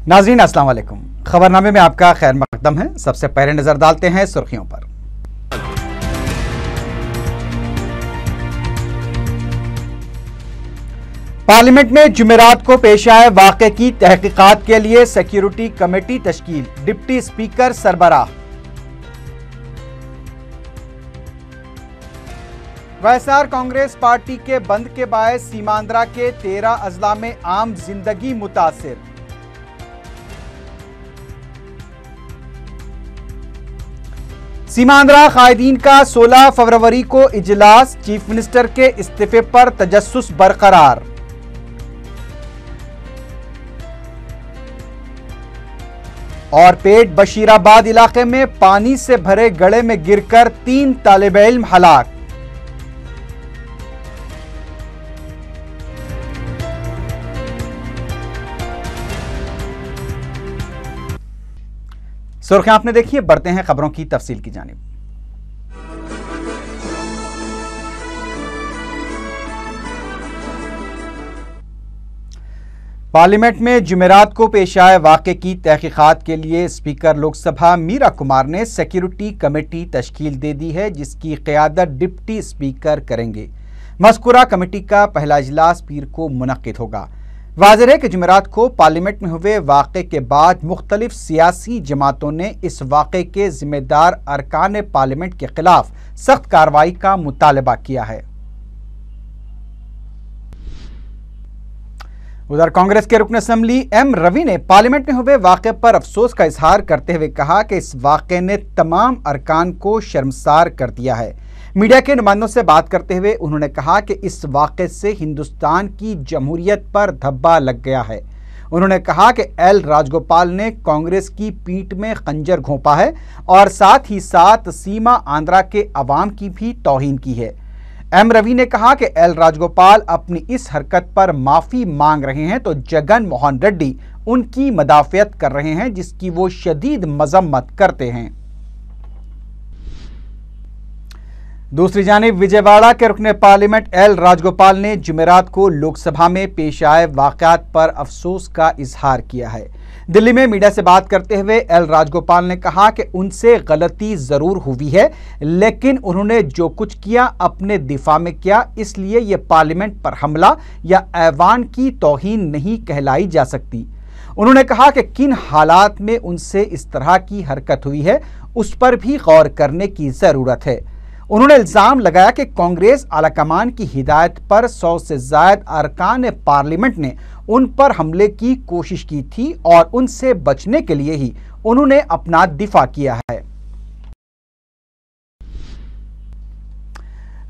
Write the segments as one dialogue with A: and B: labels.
A: नाज़रीन अस्सलाम वालेकुम। खबरनामे में आपका खैर मकदम है। सबसे पहले नजर डालते हैं सुर्खियों पर। पार्लियामेंट में जुमेरात को पेश आए वाक़े की तहकीकात के लिए सिक्योरिटी कमेटी तश्कील, डिप्टी स्पीकर सरबराह। वायएसआर कांग्रेस पार्टी के बंद के बायस सीमांध्रा के 13 अजला में आम जिंदगी मुतासिर। सीमांध्रा कायदीन का 16 फरवरी को इजलास, चीफ मिनिस्टर के इस्तीफे पर तजस्सुस बरकरार। और पेट बशीराबाद इलाके में पानी से भरे गड्ढे में गिरकर 3 तालिबे इल्म हलाक। सुर्खियां आपने देखी है, बढ़ते हैं खबरों की तफसील की जानिब। पार्लियामेंट में जुमेरात को पेश आए वाक़े की तहकीकात के लिए स्पीकर लोकसभा मीरा कुमार ने सिक्योरिटी कमेटी तश्कील दे दी है, जिसकी क़यादत डिप्टी स्पीकर करेंगे। मज़कूरा कमेटी का पहला इजलास पीर को मुनक्किद होगा। वाज़ेह है कि जुमेरात को पार्लियामेंट में हुए वाक़े के बाद मुख्तलिफ सियासी जमातों ने इस वाक़े के जिम्मेदार अरकान पार्लियामेंट के खिलाफ सख्त कार्रवाई का मुतालबा किया है। उधर कांग्रेस के रुकन असम्बली एम रवि ने पार्लियामेंट में हुए वाक़े पर अफसोस का इजहार करते हुए कहा कि इस वाक़े ने तमाम अरकान को शर्मसार कर दिया है। मीडिया के नुमाइंदों से बात करते हुए उन्होंने कहा कि इस वाक़े से हिंदुस्तान की जमहूरियत पर धब्बा लग गया है। उन्होंने कहा कि एल राजगोपाल ने कांग्रेस की पीठ में खंजर घोंपा है और साथ ही साथ सीमा आंध्रा के अवाम की भी तौहीन की है। एम रवि ने कहा कि एल राजगोपाल अपनी इस हरकत पर माफ़ी मांग रहे हैं तो जगन मोहन रेड्डी उनकी मदाफ़ियत कर रहे हैं, जिसकी वो शदीद मजम्मत करते हैं। दूसरी जानिब विजयवाड़ा के रुकने पार्लियामेंट एल राजगोपाल ने जुमेरात को लोकसभा में पेश आए वाक़यात पर अफसोस का इजहार किया है। दिल्ली में मीडिया से बात करते हुए एल राजगोपाल ने कहा कि उनसे गलती ज़रूर हुई है, लेकिन उन्होंने जो कुछ किया अपने दिफा में किया, इसलिए ये पार्लियामेंट पर हमला या ऐवान की तौहीन नहीं कहलाई जा सकती। उन्होंने कहा कि किन हालात में उनसे इस तरह की हरकत हुई है उस पर भी गौर करने की ज़रूरत है। उन्होंने इल्ज़ाम लगाया कि कांग्रेस आलाकमान की हिदायत पर 100 से ज़ायद अरकान पार्लियामेंट ने उन पर हमले की कोशिश की थी और उनसे बचने के लिए ही उन्होंने अपना दिफा किया है।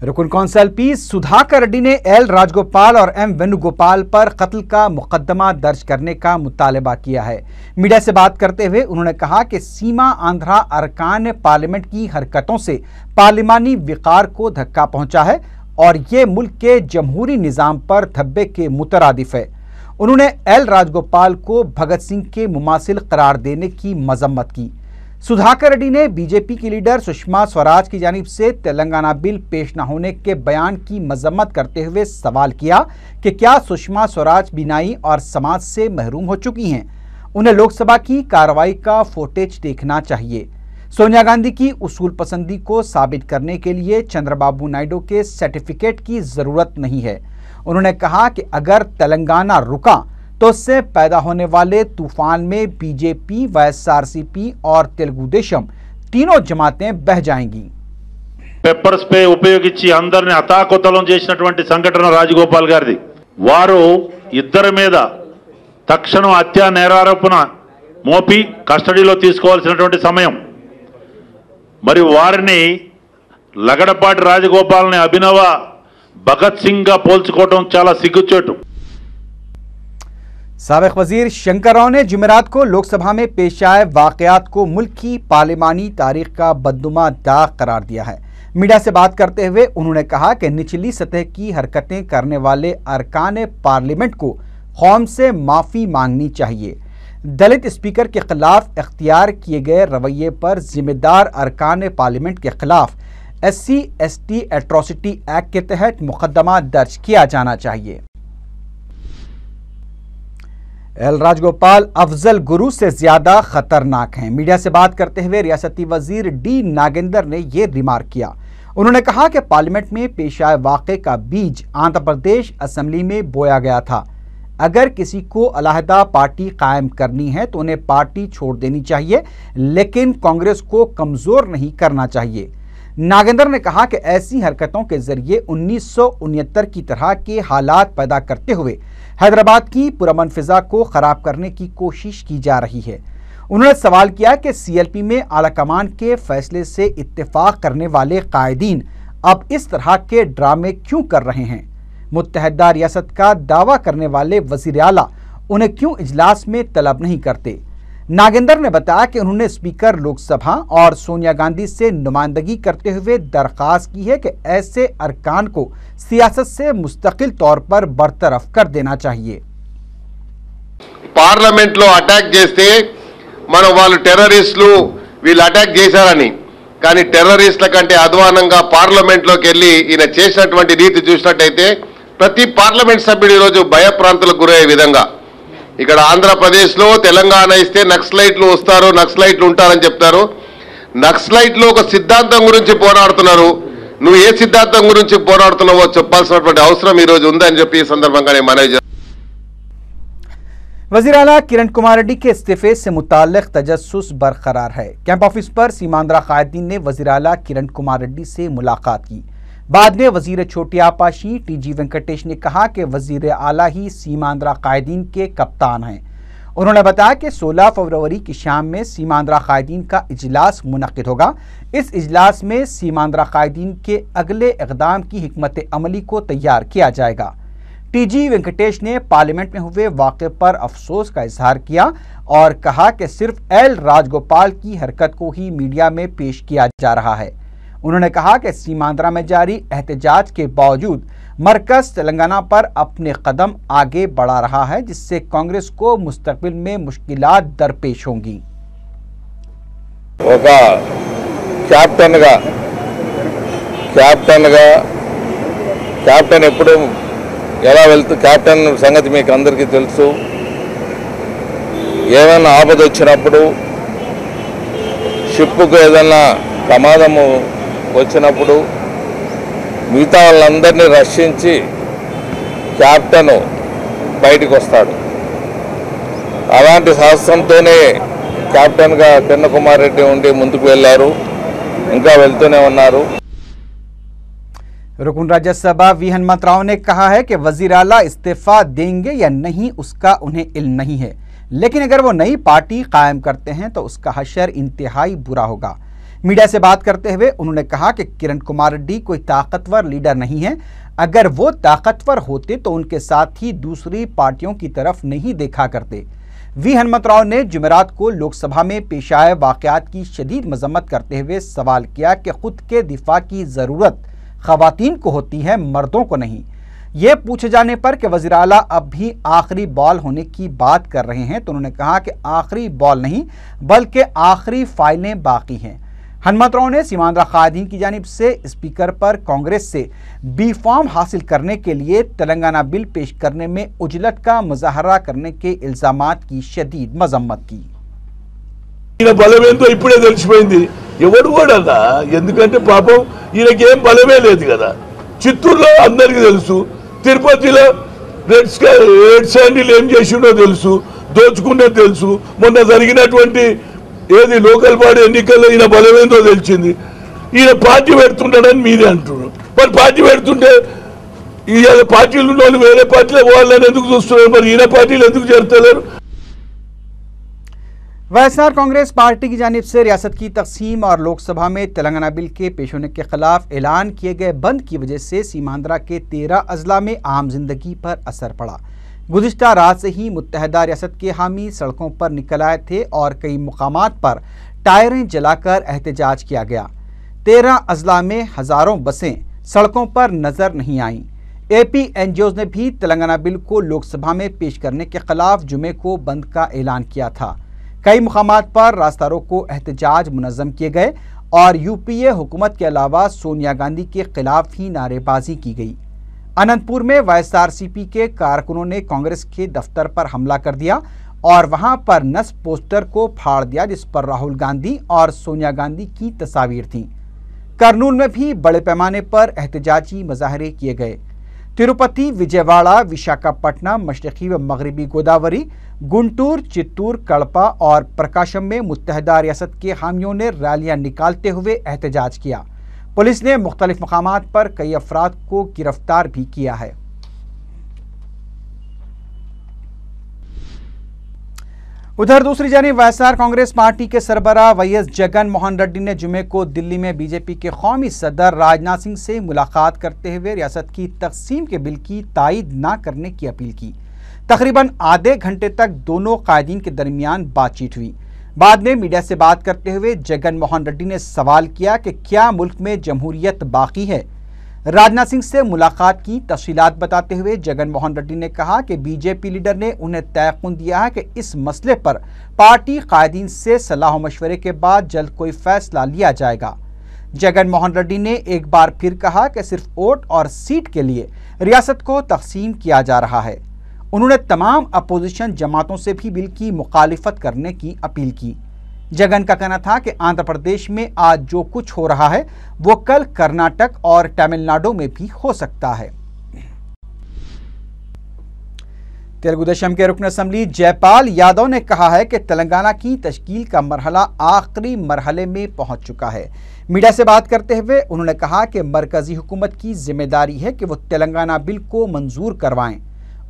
A: रुकन कौंसल पी सुधाकर रेड्डी ने एल राजगोपाल और एम वेणुगोपाल पर कत्ल का मुकदमा दर्ज करने का मुतालबा किया है। मीडिया से बात करते हुए उन्होंने कहा कि सीमा आंध्रा अरकान पार्लियामेंट की हरकतों से पार्लिमानी विकार को धक्का पहुंचा है और ये मुल्क के जमहूरी निज़ाम पर धब्बे के मुतरादिफ है। उन्होंने एल राजगोपाल को भगत सिंह के मुमासिल करार देने की मजम्मत की। सुधाकर रेड्डी ने बीजेपी की लीडर सुषमा स्वराज की जानिब से तेलंगाना बिल पेश न होने के बयान की मजम्मत करते हुए सवाल किया कि क्या सुषमा स्वराज बीनाई और समाज से महरूम हो चुकी हैं। उन्हें लोकसभा की कार्रवाई का फुटेज देखना चाहिए। सोनिया गांधी की उसूल पसंदी को साबित करने के लिए चंद्रबाबू नायडू के सर्टिफिकेट की ज़रूरत नहीं है। उन्होंने कहा कि अगर तेलंगाना रुका तो उससे पैदा होने वाले तूफान में बीजेपी, वाईएसआरसीपी और तेलुगु देशम तीनों जमातें बह जाएंगी।
B: पेपर्स पे उपयोగించి అందర్ని అతాకుతలం చేసినటువంటి సంఘటన రాజగోపాల్ గారిది। వారు ఇద్దరి మీద తక్షణం హత్యా నేరారోపణ మోపి కస్టడీలో తీసుకోవాల్సినటువంటి సమయం, మరి వారిని లగడపాటి రాజగోపాల్ని అభినవ భగత్ సింగ్ గా పోల్చుకోవడం చాలా సిగ్గుచేటు।
A: साबिक वजीर शंकर राव ने जुमेरात को लोकसभा में पेश आए वाक़यात को मुल्क की पार्लिमानी तारीख का बदनुमा दाग करार दिया है। मीडिया से बात करते हुए उन्होंने कहा कि निचली सतह की हरकतें करने वाले अरकान पार्लियामेंट को कौम से माफ़ी मांगनी चाहिए। दलित स्पीकर के खिलाफ इख्तियार किए गए रवैये पर जिम्मेदार अरकान पार्लियामेंट के खिलाफ SC/ST एट्रोसिटी एक्ट के तहत मुकदमा दर्ज किया जाना चाहिए। एल राजगोपाल अफजल गुरु से ज्यादा खतरनाक हैं। मीडिया से बात करते हुए रियासती वजीर डी नागेंद्र ने ये रिमार्क किया। उन्होंने कहा कि पार्लियामेंट में पेश आए वाक़े का बीज आंध्र प्रदेश असेंबली में बोया गया था। अगर किसी को अलहदा पार्टी कायम करनी है तो उन्हें पार्टी छोड़ देनी चाहिए, लेकिन कांग्रेस को कमजोर नहीं करना चाहिए। नागेंद्र ने कहा कि ऐसी हरकतों के जरिए 1969 की तरह के हालात पैदा करते हुए हैदराबाद की पुरअमन फिजा को खराब करने की कोशिश की जा रही है। उन्होंने सवाल किया कि सीएलपी में आला कमान के फैसले से इत्तेफाक करने वाले कायदीन अब इस तरह के ड्रामे क्यों कर रहे हैं। मुत्तहदा रियासत का दावा करने वाले वज़ीर आला उन्हें क्यों इजलास में तलब नहीं करते। नागेंद्र ने बताया कि उन्होंने स्पीकर लोकसभा और सोनिया गांधी से नुमाइंदगी करते हुए दरख्वास्त की है कि ऐसे अरकान को सियासत से मुस्तकिल तौर पर बरतरफ कर देना चाहिए।
C: पार्लमेंट लो अटैक చేస్తే మనం వాళ్ళు టెర్రరిస్టులు వీళ్ళు అటాక్ చేశారని, కానీ టెర్రరిస్టుల కంటే అధ్వానంగా పార్లమెంట్ లోకి వెళ్ళి ఈయన చేసినటువంటి రీతి చూసినట్టయితే ప్రతి పార్లమెంట్ సభ్యుడు ఈరోజు భయప్రాంతులకు గురయ్యే విధంగా ఇక్కడ ఆంధ్రప్రదేశ్లో తెలంగాణ ఇస్తే నక్సలైట్లు వస్తారు, నక్సలైట్లు ఉంటారని చెప్తారు. నక్సలైట్లు ఒక సిద్ధాంతం గురించి పోరాడుతున్నారు. నువ్వు ఏ సిద్ధాంతం గురించి పోరాడుతున్నావో చెప్పాల్సినటువంటి అవసరం ఈరోజు ఉందని చెప్పి ఈ సందర్భంగా నేను మనవి చేస్తున్నాను.
A: वज़ीर आला किरण कुमार रेड्डी के इस्तीफे से मुताल्लिक़ तजस्सुस बरकरार है। कैंप ऑफिस पर सीमांध्रा कायदीन ने वज़ीर आला किरण कुमार रेड्डी से मुलाकात की। बाद में वज़ीर छोटी आपाशी टीजी वेंकटेश ने कहा कि वज़ीर आला ही सीमांध्रा कायदीन के कप्तान हैं। उन्होंने बताया कि 16 फरवरी की शाम में सीमांध्रा कायदीन का इजलास मुनक़्क़िद होगा। इस इजलास में सीमांध्रा कायदीन के अगले इक़दाम की हिकमत अमली को तैयार किया जाएगा। टीजी वेंकटेश ने पार्लियामेंट में हुए वाक़े पर अफसोस का इजहार किया और कहा कि सिर्फ एल राजगोपाल की हरकत को ही मीडिया में पेश किया जा रहा है। उन्होंने कहा कि सीमांध्रा में जारी एहतजाज के बावजूद मरकज़ तेलंगाना पर अपने कदम आगे बढ़ा रहा है, जिससे कांग्रेस को मुस्तक़बिल में मुश्किलात दरपेश होंगी।
D: कैप्टन ఎప్పుడు ఎలా వెళ్తూ కెప్టెన్ సంగతి మీకు అందరికీ తెలుసు. ఏమైనా ఆపద వచ్చినప్పుడు షిప్కు ఏదైనా ప్రమాదము వచ్చినప్పుడు మిగతా వాళ్ళందరినీ రక్షించి కెప్టెన్ బయటికి వస్తాడు. అలాంటి సాహసంతోనే కెప్టెన్గా కిరణ్ కుమార్ రెడ్డి ఉండి ముందుకు వెళ్ళారు, ఇంకా వెళ్తూనే ఉన్నారు.
A: रुकन राज्यसभा वी हनुमत राव ने कहा है कि वज़ीर आला इस्तीफा देंगे या नहीं उसका उन्हें इल्म नहीं है, लेकिन अगर वो नई पार्टी कायम करते हैं तो उसका हशर इंतहाई बुरा होगा। मीडिया से बात करते हुए उन्होंने कहा कि किरण कुमार रेड्डी कोई ताकतवर लीडर नहीं है। अगर वो ताकतवर होते तो उनके साथ ही दूसरी पार्टियों की तरफ नहीं देखा करते। वी हनुमत राव ने जुमेरात को लोकसभा में पेश आए वाक़यात की शदीद मजम्मत करते हुए सवाल किया कि खुद के दिफा की ज़रूरत ख़वातीन को होती है, मर्दों को नहीं। ये पूछे जाने पर कि वज़ीर आला अब भी आखिरी बॉल होने की बात कर रहे हैं तो उन्होंने कहा कि आखिरी बॉल नहीं बल्कि आखिरी फाइलें बाकी हैं। हनुमत राव ने सीमांध्रा कायदीन की जानिब से स्पीकर पर कांग्रेस से बी फॉर्म हासिल करने के लिए तेलंगाना बिल पेश करने में उजलत का मुजाहरा करने के इल्ज़ामात की शदीद मजम्मत की।
E: బలమేందో ఇప్పుడే తెలిసిపోయింది. ఎవడు కూడా ఎందుకంటే పాపం ఈయనకి ఏం బలమే లేదు కదా. చిత్తూరులో అందరికీ తెలుసు, తిరుపతిలో రెడ్ శాండిల్ ఏం చేసిండో తెలుసు, దోచుకునేది తెలుసు. మొన్న జరిగినటువంటి ఏది లోకల్ బాడీ ఎన్నికల్లో ఈయన బలమేందో తెలిసింది. ఈయన పార్టీ పెడుతుంటాడని మీరే అంటున్నారు. మరి పార్టీ పెడుతుంటే ఈ పార్టీలు ఉన్న వాళ్ళు వేరే పార్టీలో పోవాలని ఎందుకు చూస్తున్నారు? మరి ఈయన పార్టీలు ఎందుకు చేరతలేరు?
A: वायएसआर कांग्रेस पार्टी की जानिब से रियासत की तकसीम और लोकसभा में तेलंगाना बिल के पेश होने के खिलाफ ऐलान किए गए बंद की वजह से सीमांध्रा के 13 अजला में आम जिंदगी पर असर पड़ा। गुज़िश्ता रात से ही मुत्तहदा रियासत के हामी सड़कों पर निकल आए थे और कई मुकामात पर टायरें जलाकर एहतजाज किया गया। 13 अजला में हज़ारों बसें सड़कों पर नज़र नहीं आईं। एपी एनजीओज़ ने भी तेलंगाना बिल को लोकसभा में पेश करने के खिलाफ जुमे को बंद का ऐलान किया था। कई मुकामात पर रास्ता रोको एहतजाज मुनज़्ज़म किए गए और यूपीए हुकूमत के अलावा सोनिया गांधी के खिलाफ ही नारेबाजी की गई। अनंतपुर में वाईएसआरसीपी के कारकुनों ने कांग्रेस के दफ्तर पर हमला कर दिया और वहां पर नस पोस्टर को फाड़ दिया जिस पर राहुल गांधी और सोनिया गांधी की तस्वीर थी। करनूल में भी बड़े पैमाने पर एहतजाजी मुजाहरे किए गए। तिरुपति, विजयवाड़ा, विशाखापट्टनम, मशरकी व मगरबी गोदावरी, गुंटूर, चित्तूर, कड़पा और प्रकाशम में मुत्तहदा रियासत के हामियों ने रैलियां निकालते हुए एहतजाज किया। पुलिस ने मुख्तलिफ मकामात पर कई अफराद को गिरफ्तार भी किया है। उधर दूसरी जानिब वाईएसआर कांग्रेस पार्टी के सरबराह वाईएस जगन मोहन रेड्डी ने जुमे को दिल्ली में बीजेपी के कौमी सदर राजनाथ सिंह से मुलाकात करते हुए रियासत की तकसीम के बिल की तायद न करने की अपील की। तकरीबन आधे घंटे तक दोनों कायदीन के दरमियान बातचीत हुई। बाद में मीडिया से बात करते हुए जगन मोहन रेड्डी ने सवाल किया कि क्या मुल्क में जमहूरियत बाकी है। राजनाथ सिंह से मुलाकात की तफसीलात बताते हुए जगन मोहन रेड्डी ने कहा कि बीजेपी लीडर ने उन्हें तयक़ुन दिया है कि इस मसले पर पार्टी कायदीन से सलाह मशवरे के बाद जल्द कोई फैसला लिया जाएगा। जगन मोहन रेड्डी ने एक बार फिर कहा कि सिर्फ वोट और सीट के लिए रियासत को तकसीम किया जा रहा है। उन्होंने तमाम अपोजिशन जमातों से भी बिल की मुखालिफत करने की अपील की। जगन का कहना था कि आंध्र प्रदेश में आज जो कुछ हो रहा है वो कल कर्नाटक और तमिलनाडु में भी हो सकता है। तेलुगु देशम के रुकन असम्बली जयपाल यादव ने कहा है कि तेलंगाना की तश्कील का मरहला आखिरी मरहले में पहुंच चुका है। मीडिया से बात करते हुए उन्होंने कहा कि मरकजी हुकूमत की जिम्मेदारी है कि वो तेलंगाना बिल को मंजूर करवाएं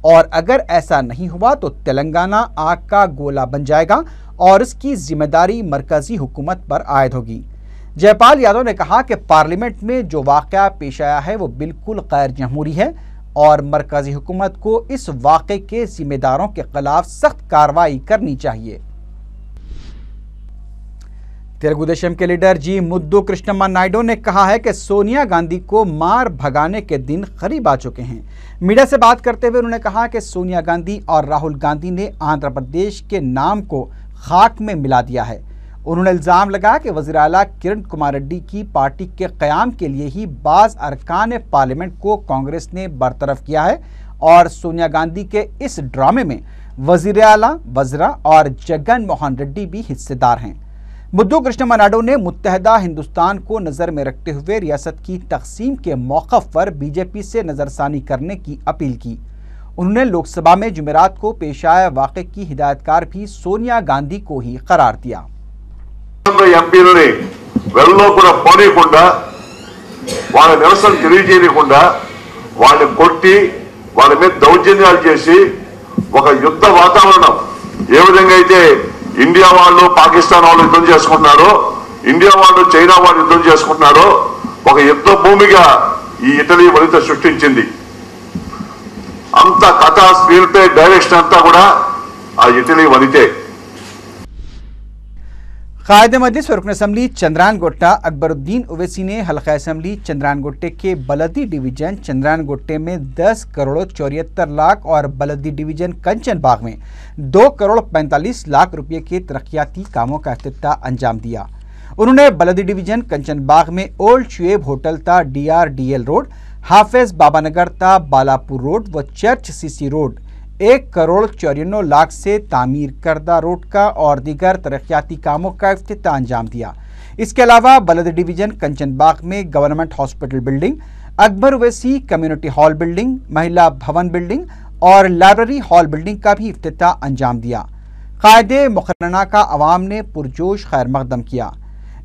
A: और अगर ऐसा नहीं हुआ तो तेलंगाना आग का गोला बन जाएगा और इसकी जिम्मेदारी मरकजी हुकूमत पर आयद होगी। जयपाल यादव ने कहा कि पार्लियामेंट में जो वाक़या पेश आया है वो बिल्कुल गैर जमहूरी है और मरकजी हुकूमत को इस वाक़े के जिम्मेदारों के खिलाफ सख्त कार्रवाई करनी चाहिए। तेलुगु देशम के लीडर जी मुद्दू कृष्णम्मा नायडू ने कहा है कि सोनिया गांधी को मार भगाने के दिन करीब आ चुके हैं। मीडिया से बात करते हुए उन्होंने कहा कि सोनिया गांधी और राहुल गांधी ने आंध्र प्रदेश के नाम को खाक में मिला दिया है। उन्होंने इल्ज़ाम लगाया कि वज़ीर आला किरण कुमार रेड्डी की पार्टी के क़याम के लिए ही बाज़ अरकान पार्लियामेंट को कांग्रेस ने बरतरफ किया है और सोनिया गांधी के इस ड्रामे में वज़ीर आला, वज़रा और जगन मोहन रेड्डी भी हिस्सेदार हैं। मुद्दू कृष्णम्मा नायडू ने मुत्तहदा हिंदुस्तान को नज़र में रखते हुए रियासत की तकसीम के मौक़िफ़ पर बीजेपी से नज़रसानी करने की अपील की। उन्होंने लोकसभा में जुमेरात को पेश आए वाक़े की हिदायतकार भी सोनिया गांधी को ही करार दिया।
F: ఎంపీలని వెల్లో కూడా పోనీయకుండా వాళ్ళ నిరసన తెలియజేయకుండా వాళ్ళని కొట్టి వాళ్ళ మీద దౌర్జన్యాలు చేసి ఒక యుద్ధ వాతావరణం ఏ విధంగా అయితే ఇండియా వాళ్ళు పాకిస్తాన్ వాళ్ళు యుద్ధం చేసుకుంటున్నారో ఇండియా వాళ్ళు చైనా వాళ్ళు యుద్ధం చేసుకుంటున్నారో ఒక యుద్ధ భూమిగా ఈ ఇటలీ వనిత సృష్టించింది। అంత కథ స్క్రీన్ ప్లే డైరెక్షన్ అంతా కూడా ఆ ఇటలీ వనితే।
A: कायदे मजलिस रुकन असम्बली चंद्रान गोट्टा अकबरुद्दीन ओवैसी ने हल्का असम्बली चंद्रान गोट्टे के बलदी डिवीजन चंद्रान गोट्टे में 10 करोड़ 74 लाख और बलदी डिवीजन कंचन बाग में 2 करोड़ 45 लाख रुपये के तरक्याती कामों का इफ्तिताह अंजाम दिया। उन्होंने बलदी डिवीजन कंचन बाग में ओल्ड शुएब होटल ता DRDL रोड, हाफिज बाबानगर ता बालापुर रोड व church CC road 1 crore 94 lakh से तामीर करदा रोड का और दीगर तरक्याती कामों का इफ्तिताह अंजाम दिया। इसके अलावा बलद डिवीजन कंचन बाग में government hospital building, Akbar Owaisi community hall building, महिला भवन बिल्डिंग और लाइब्रेरी हॉल बिल्डिंग का भी इफ्तिताह अंजाम दिया। कायदे मुकर्रना का अवाम ने पुरजोश खैर मकदम किया।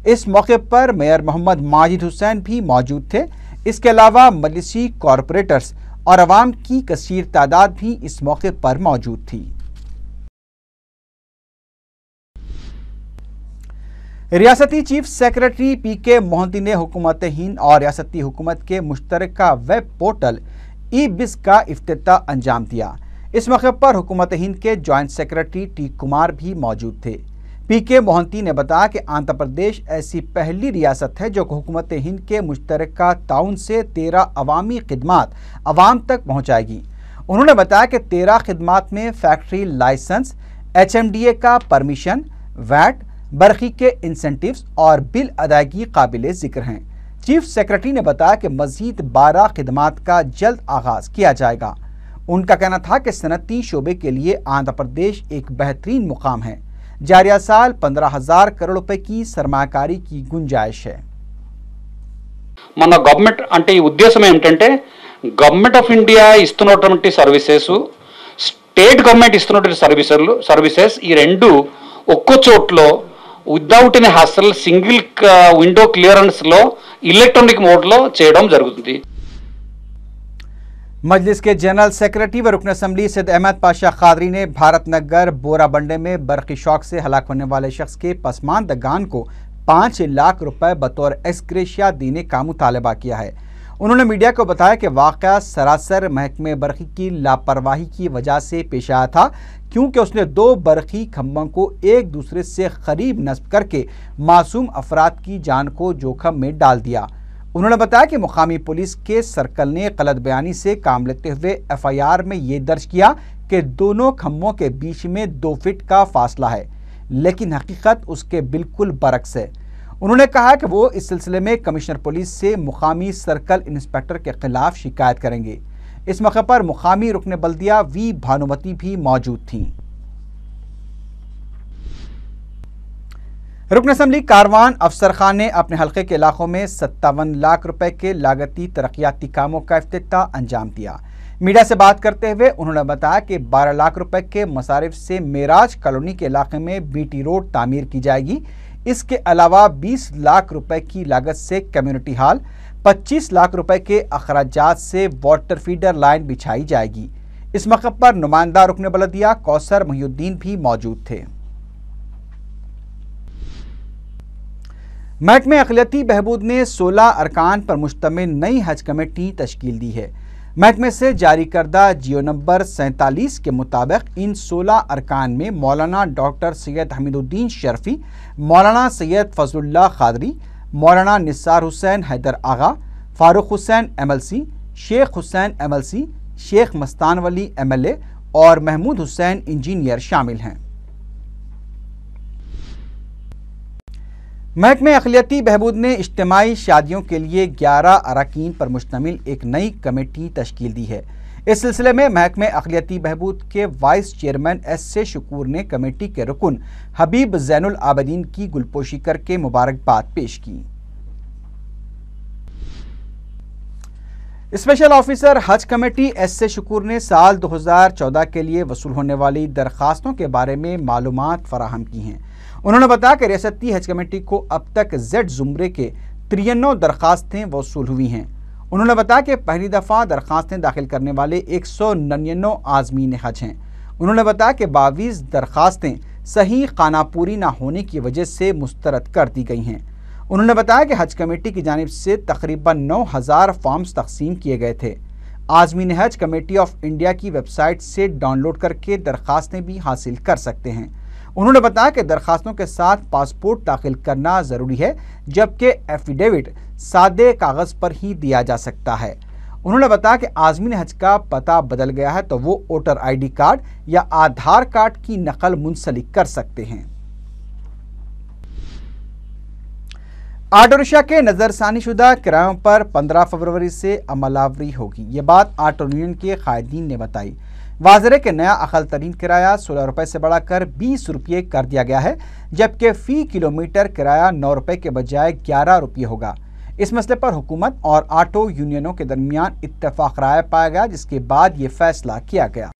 A: इस मौके पर मेयर मोहम्मद माजिद हुसैन भी मौजूद थे। इसके अलावा मजलिसी कॉरपोरेटर्स और अवाम की कसीर तादाद भी इस मौके पर मौजूद थी। रियासती चीफ सेक्रेटरी PK मोहंती ने हुकूमत हिंद और रियासती हुकूमत के मुश्तरका वेब पोर्टल ई-बिज़ का इफ्तिताह अंजाम दिया। इस मौके पर हुकूमत हिंद के जॉइंट सेक्रेटरी T कुमार भी मौजूद थे। PK मोहंती ने बताया कि आंध्र प्रदेश ऐसी पहली रियासत है जो हुकूमत हिंद के मुश्तरका ताउन से 13 अवामी खिदमात अवाम तक पहुँचाएगी। उन्होंने बताया कि 13 खिदमात में फैक्ट्री लाइसेंस, HMDA का परमिशन, वैट, बरखी के इंसेंटिव्स और बिल अदायगी काबिल ज़िक्र हैं। चीफ सेक्रेटरी ने बताया कि मजीद 12 खिदमात का जल्द आगाज किया जाएगा। उनका कहना था कि सनती शोबे के लिए आंध्र प्रदेश एक बेहतरीन मुकाम है। जारिया साल 15,000 करोड़ रुपए की सरमाकारी की गुंजाइश है।
G: మన గవర్నమెంట్ అంటే ఈ ఉద్దేశం ఏమిటంటే గవర్నమెంట్ ఆఫ్ ఇండియా ఇస్తున్నటువంటి సర్వీసెస్, స్టేట్ గవర్నమెంట్ ఇస్తున్నటువంటి సర్వీసెస్ ఈ రెండు ఒక్కో చోట్లో without any hassle single window clearance లో इलेक्ट्रॉनिक मोड लो చేయడం జరుగుతుంది।
A: मजलिस के जनरल सेक्रेटरी व रुकन असम्बली सैयद अहमद पाशा खादरी ने भारत नगर बोरा बंडे में बरक़ी शॉक से हलाक होने वाले शख्स के पसमानदगान को 5 लाख रुपए बतौर एक्सग्रेशिया देने का मुतालबा किया है। उन्होंने मीडिया को बताया कि वाक़या सरासर महकमे बरक़ी की लापरवाही की वजह से पेश आया था, क्योंकि उसने 2 बरक़ी खंभों को एक दूसरे से करीब नस्ब करके मासूम अफराद की जान को जोखम में डाल दिया। उन्होंने बताया कि मुकामी पुलिस के सर्कल ने गलत बयानी से काम लेते हुए FIR में ये दर्ज किया कि दोनों खंभों के बीच में 2 फीट का फासला है, लेकिन हकीकत उसके बिल्कुल बरक्स है। उन्होंने कहा कि वो इस सिलसिले में कमिश्नर पुलिस से मुकामी सर्कल इंस्पेक्टर के खिलाफ शिकायत करेंगे। इस मौके पर मुकामी रुकन बल्दिया वी भानुमती भी मौजूद थीं। रुकन असम्बली कारवान अफसर खान ने अपने हल्के के इलाकों में 57 लाख रुपए के लागती तरक्याती कामों का इफ्तिताह अंजाम दिया। मीडिया से बात करते हुए उन्होंने बताया कि 12 लाख रुपए के मसारिफ से मेराज कॉलोनी के इलाके में BT रोड तामीर की जाएगी। इसके अलावा 20 लाख रुपए की लागत से कम्युनिटी हॉल, 25 लाख रुपए के अखराजात से वाटर फीडर लाइन बिछाई जाएगी। इस मौके पर नुमाइंदा रुकन बल्दिया कौसर मुहिउद्दीन भी मौजूद थे। महकमे अक़लियती बहबूद ने 16 अरकान पर मुश्तमिल नई हज कमेटी तश्कील दी है। महकमे से जारी करदा जियो नंबर 47 के मुताबिक इन 16 अरकान में मौलाना डॉक्टर सैयद हमीदुद्दीन शरफी, मौलाना सैयद फजलुल्लाह खादरी, मौलाना निसार हुसैन हैदर आगा, फारूक हुसैन MLC, शेख हुसैन MLC, शेख मस्तान वली MLA और महमूद हुसैन इंजीनियर शामिल हैं। महकमे अक़लियती बहबूद ने इज्तिमाई शादियों के लिए 11 अरकान पर मुश्तमिल एक नई कमेटी तश्कील दी है। इस सिलसिले में महकमे अक़लियती बहबूद के वाइस चेयरमैन S.A. शकूर ने कमेटी के रुकन हबीब ज़ैनुल आबिदीन की गुलपोशी करके मुबारकबाद पेश की। स्पेशल ऑफिसर हज कमेटी S.A. शकूर ने साल 2014 के लिए वसूल होने वाली दरखास्तों के बारे में मालूमात फराहम की हैं। उन्होंने बताया कि रियासती हज कमेटी को अब तक Z जुमरे के 93 दरखास्तें वसूल हुई हैं। उन्होंने बताया कि पहली दफ़ा दरखास्तें दाखिल करने वाले 199 आज़मीन हज हैं। उन्होंने बताया कि 22 दरखास्तें सही खानापूरी न होने की वजह से मुस्तरद कर दी गई हैं। उन्होंने बताया कि हज कमेटी की जानिब से तकरीबन 9,000 फॉर्म्स तकसीम किए गए थे। आज़मीन हज कमेटी ऑफ इंडिया की वेबसाइट से डाउनलोड करके दरखास्तें भी हासिल कर सकते हैं। उन्होंने बताया कि दरखास्तों के साथ पासपोर्ट दाखिल करना ज़रूरी है, जबकि एफिडेविट सादे कागज़ पर ही दिया जा सकता है। उन्होंने बताया कि आज़मीन हज का पता बदल गया है तो वो वोटर ID कार्ड या आधार कार्ड की नकल मुंसलिक कर सकते हैं। ऑटो रिक्शा के नज़रसानी शुदा किरायों पर 15 फरवरी से अमलावरी होगी। ये बात ऑटो यूनियन के कायदीन ने बताई। वाज़ेह है कि नया अक़ल तरीन किराया 16 रुपये से बढ़ाकर 20 रुपये कर दिया गया है, जबकि फ़ी किलोमीटर किराया 9 रुपये के बजाय 11 रुपये होगा। इस मसले पर हुकूमत और ऑटो यूनियनों के दरमियान इत्तफ़ाक़ राय पाया गया, जिसके बाद ये फैसला किया गया।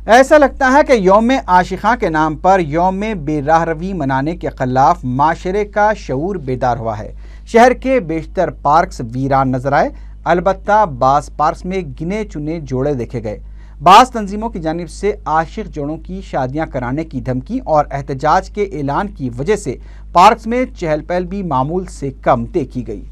A: ऐसा लगता है कि यौम आशिक़ा के नाम पर यौम बेराहरवी मनाने के खिलाफ माशरे का शऊर बेदार हुआ है। शहर के बेशतर पार्क्स वीरान नजर आए, अलबत्ता बास पार्क्स में गिने चुने जोड़े देखे गए। बास तंजीमों की जानिब से आशिक जोड़ों की शादियां कराने की धमकी और एहतजाज के ऐलान की वजह से पार्क्स में चहल पहल भी मामूल से कम देखी गई।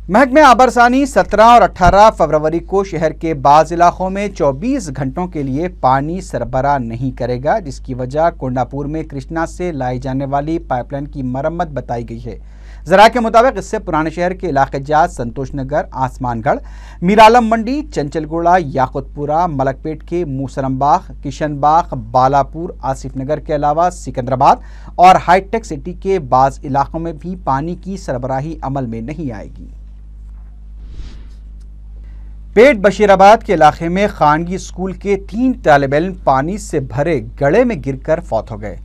A: महकमे आबरसानी 17 और 18 फरवरी को शहर के बाज़ इलाकों में 24 घंटों के लिए पानी सरबराह नहीं करेगा, जिसकी वजह कोंडापुर में कृष्णा से लाई जाने वाली पाइपलाइन की मरम्मत बताई गई है। जरा के मुताबिक इससे पुराने शहर के इलाके जात संतोष नगर, आसमानगढ़, मीरालम मंडी, चंचलगुड़ा, याकुतपुरा, मलकपेट के मूसरमबाग, किशनबाग, बालापुर, आसिफ नगर के अलावा सिकंदराबाद और हाईटेक सिटी के बाज़ इलाकों में भी पानी की सरबराही अमल में नहीं आएगी। पेट बशीराबाद के इलाके में खानगी स्कूल के 3 तालिब इल्म पानी से भरे गड्ढे में गिरकर फौत हो गए।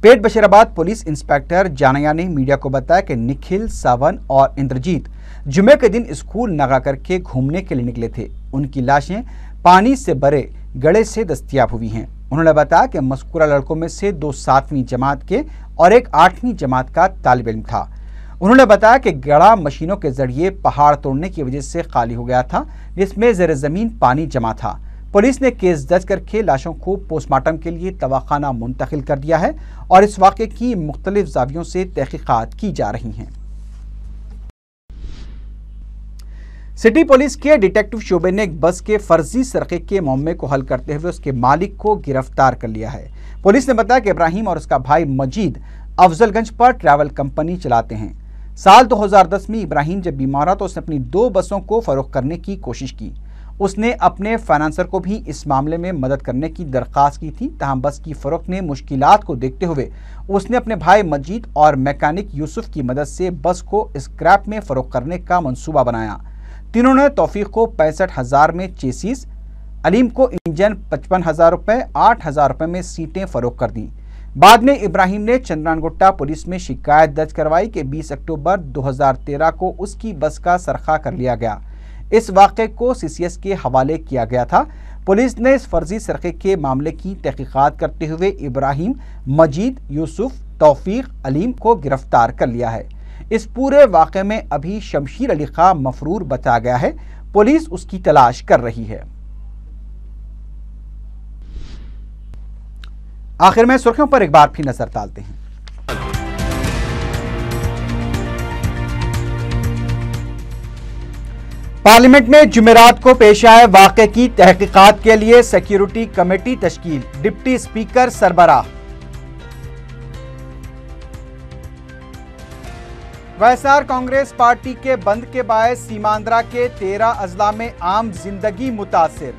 A: पेट बशीराबाद पुलिस इंस्पेक्टर जानया ने मीडिया को बताया कि निखिल, सावन और इंद्रजीत जुमे के दिन स्कूल नगा करके घूमने के लिए निकले थे। उनकी लाशें पानी से भरे गड्ढे से दस्तयाब हुई हैं। उन्होंने बताया कि मज़कूरा लड़कों में से 2 7वीं जमात के और एक 8वीं जमात का तालिब इल्म था। उन्होंने बताया कि गड्ढा मशीनों के जरिए पहाड़ तोड़ने की वजह से खाली हो गया था, जिसमें ज़ेर ज़मीन पानी जमा था। पुलिस ने केस दर्ज करके लाशों को पोस्टमार्टम के लिए तवाखाना मुंतकिल कर दिया है और इस वाक़े की मुख्तलिफ ज़ावियों से तहक़ीक़ात की जा रही हैं। सिटी पुलिस के डिटेक्टिव शोबे ने एक बस के फर्जी सरक़े के मामले को हल करते हुए उसके मालिक को गिरफ्तार कर लिया है। पुलिस ने बताया कि इब्राहिम और उसका भाई मजीद अफजलगंज पर ट्रैवल कंपनी चलाते हैं। साल 2010 में इब्राहिम जब बीमार था तो उसने अपनी 2 बसों को फरोख्त करने की कोशिश की। उसने अपने फाइनेंसर को भी इस मामले में मदद करने की दरख्वास्त की थी। तहम बस की फरोख्त में मुश्किलात को देखते हुए उसने अपने भाई मजीद और मैकेनिक यूसुफ की मदद से बस को स्क्रैप में फरोख्त करने का मंसूबा बनाया। तीनों ने तौफीक को 65,000 में चेसिस, अलीम को इंजन 55,000 रुपये, 8,000 रुपये में सीटें फरोख्त कर दी। बाद में इब्राहिम ने चंद्रानगुट्टा पुलिस में शिकायत दर्ज करवाई कि 20 अक्टूबर 2013 को उसकी बस का सरखा कर लिया गया। इस वाक़े को CCS के हवाले किया गया था। पुलिस ने इस फर्जी सरखे के मामले की तहकीकात करते हुए इब्राहिम, मजीद, यूसुफ, तौफीक, अलीम को गिरफ्तार कर लिया है। इस पूरे वाक़े में अभी शमशीर अली खां मफरूर बताया गया है। पुलिस उसकी तलाश कर रही है। आखिर में सुर्खियों पर एक बार फिर नजर डालते हैं। पार्लियामेंट में जुमेरात को पेश आए वाक़े की तहकीकात के लिए सिक्योरिटी कमेटी तश्कील, डिप्टी स्पीकर सरबराह। YSR कांग्रेस पार्टी के बंद के बायस सीमांध्रा के 13 अजला में आम जिंदगी मुतासिर।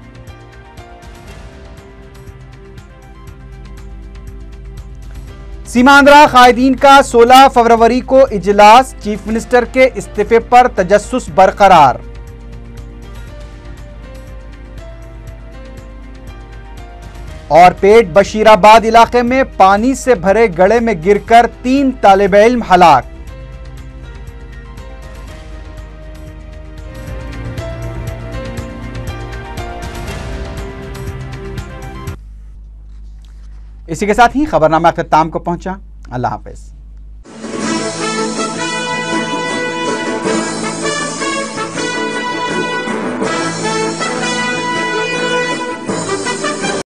A: सीमांध्रा कायदीन का 16 फरवरी को इजलास, चीफ मिनिस्टर के इस्तीफे पर तजस्सुस बरकरार। और पेट बशीराबाद इलाके में पानी से भरे गड्ढे में गिरकर 3 तालिब इल्म हलाक। इसी के साथ ही खबरनामा अख्ताम को पहुंचा। अल्लाह हाफिज।